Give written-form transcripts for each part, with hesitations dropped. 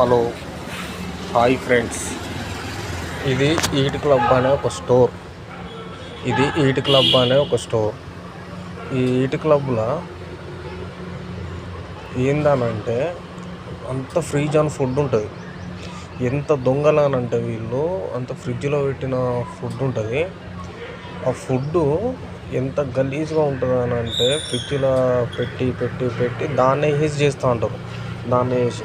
Hello, hi friends. ఇది eat club అనే ఒక స్టోర్. ఈ ఈట్ క్లబ్లో ఏందనంటే అంత ఫ్రీ జాన్ ఫుడ్ ఉంటుంది. ఎంత దొంగలానంటే వీళ్ళు అంత ఫ్రిడ్జ్లో పెట్టిన ఫుడ్ ఉంటుంది. ఆ ఫుడ్ ఎంత గలీజ్గా ఉంటుంది అని అంటే ఫ్రిడ్జ్లో పెట్టి పెట్టి పెట్టి దాన్నే వేసి చేస్తూ ఉంటారు. దాన్ని వేసి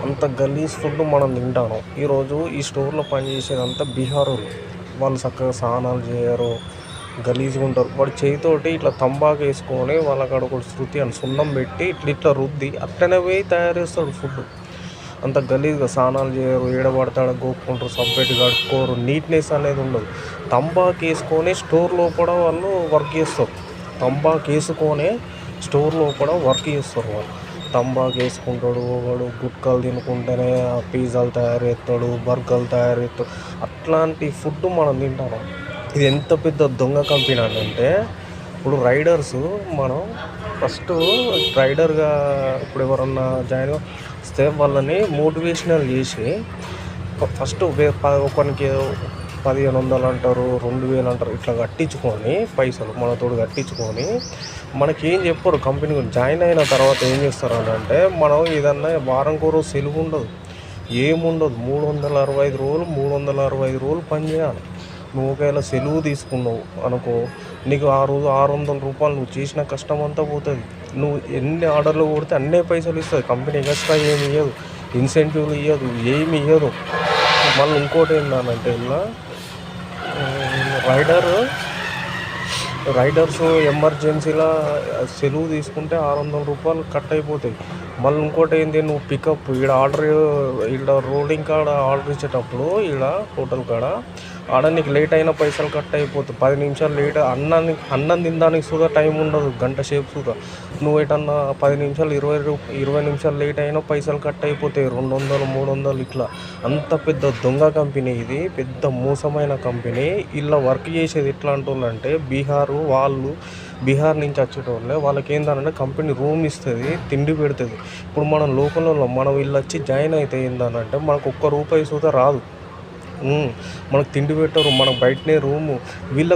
అంత గలీజ్ ఫుడ్ మనం తింటాను. ఈరోజు ఈ స్టోర్లో పనిచేసేదంతా బీహార్ వాళ్ళు చక్కగా స్నానాలు చేయరు, గలీజ్గా ఉంటారు. వాడు చేతితోటి ఇట్లా తంబాకు వేసుకొని వాళ్ళకాడ ఒక శృతి అని సున్నం పెట్టి ఇట్లా రుద్ది అట్లనే పోయి తయారు చేస్తాడు ఫుడ్. అంత గలీజ్గా స్నానాలు చేయరు, ఏడబడతాడ గోక్కుంటారు, సబ్బెట్టి కడుక్కోరు, నీట్నెస్ అనేది ఉండదు. తంబాకు వేసుకొని స్టోర్ లోపల వాళ్ళు వర్క్ చేస్తారు. తంబాకు వేసుకొని స్టోర్ లోపల వర్క్ చేస్తారు వాళ్ళు. తంబాకు వేసుకుంటాడు, వాడు గుట్కాలు తినుకుంటేనే పిజ్జాలు తయారు చేస్తాడు, బర్గర్లు తయారు చేస్తాడు. అట్లాంటి ఫుడ్ మనం తింటాము. ఇది ఎంత పెద్ద దొంగ కంపెనీ అంటే ఇప్పుడు రైడర్స్ మనం ఫస్ట్ రైడర్గా ఇప్పుడు ఎవరన్నా జాయిన్ వస్తే వాళ్ళని మోటివేషనల్ చేసి ఫస్ట్ ఒకరికి 1500 అంటారు, 2000 అంటారు, ఇట్లా కట్టించుకొని పైసలు మనతోడు కట్టించుకొని మనకేం చెప్పరు. కంపెనీ జాయిన్ అయిన తర్వాత ఏం చేస్తారు అంటే మనం ఏదన్నా వారంకో రోజు సెలవు ఉండదు, ఏముండదు. 365 రోజులు పని చేయాలి. నువ్వు ఒకవేళ సెలవు తీసుకున్నావు అనుకో, నీకు ఆ రోజు 600 రూపాయలు నువ్వు చేసిన కష్టం అంతా పోతుంది. నువ్వు ఎన్ని ఆర్డర్లు కొడితే అన్నే పైసలు ఇస్తుంది కంపెనీ. ఎక్స్ట్రా ఏమి ఇవ్వదు, ఇన్సెంటివ్లు ఇవ్వదు, ఏమి ఇవ్వదు. మళ్ళీ ఇంకోటి ఏంటంటే ఇలా రైడర్స్ ఎమర్జెన్సీలో సెలవు తీసుకుంటే 600 రూపాయలు కట్ అయిపోతాయి. మళ్ళీ ఇంకోటి ఏంటి, నువ్వు పికప్ ఈడ రోలింగ్ కాడ ఆర్డర్ ఇచ్చేటప్పుడు ఈడ హోటల్ కాడ ఆడ నీకు లేట్ అయిన పైసలు కట్ అయిపోతాయి. 10 నిమిషాలు లేట్ అన్నం తినడానికి సుధా టైం ఉండదు, గంట సేపు సుధా. నువ్వు ఎటన్నా 10 నిమిషాలు 20 నిమిషాలు లేట్ అయినా పైసలు కట్ అయిపోతాయి, 200 300 ఇట్లా. అంత పెద్ద దొంగ కంపెనీ ఇది, పెద్ద మోసమైన కంపెనీ. ఇలా వర్క్ చేసేది ఎట్లా అంటుందంటే బీహార్ నుంచి వచ్చేటోళ్ళే. వాళ్ళకి ఏంటంటే కంపెనీ రూమ్ ఇస్తుంది, తిండి పెడుతుంది. ఇప్పుడు మనం లోకల్లో మనం వీళ్ళు వచ్చి జాయిన్ అయితే ఏంటంటే మనకు ఒక్క రూపాయి సుధా రాదు. మనకు తిండి పెట్టరు, మనకు బయటనే రూము. వీళ్ళ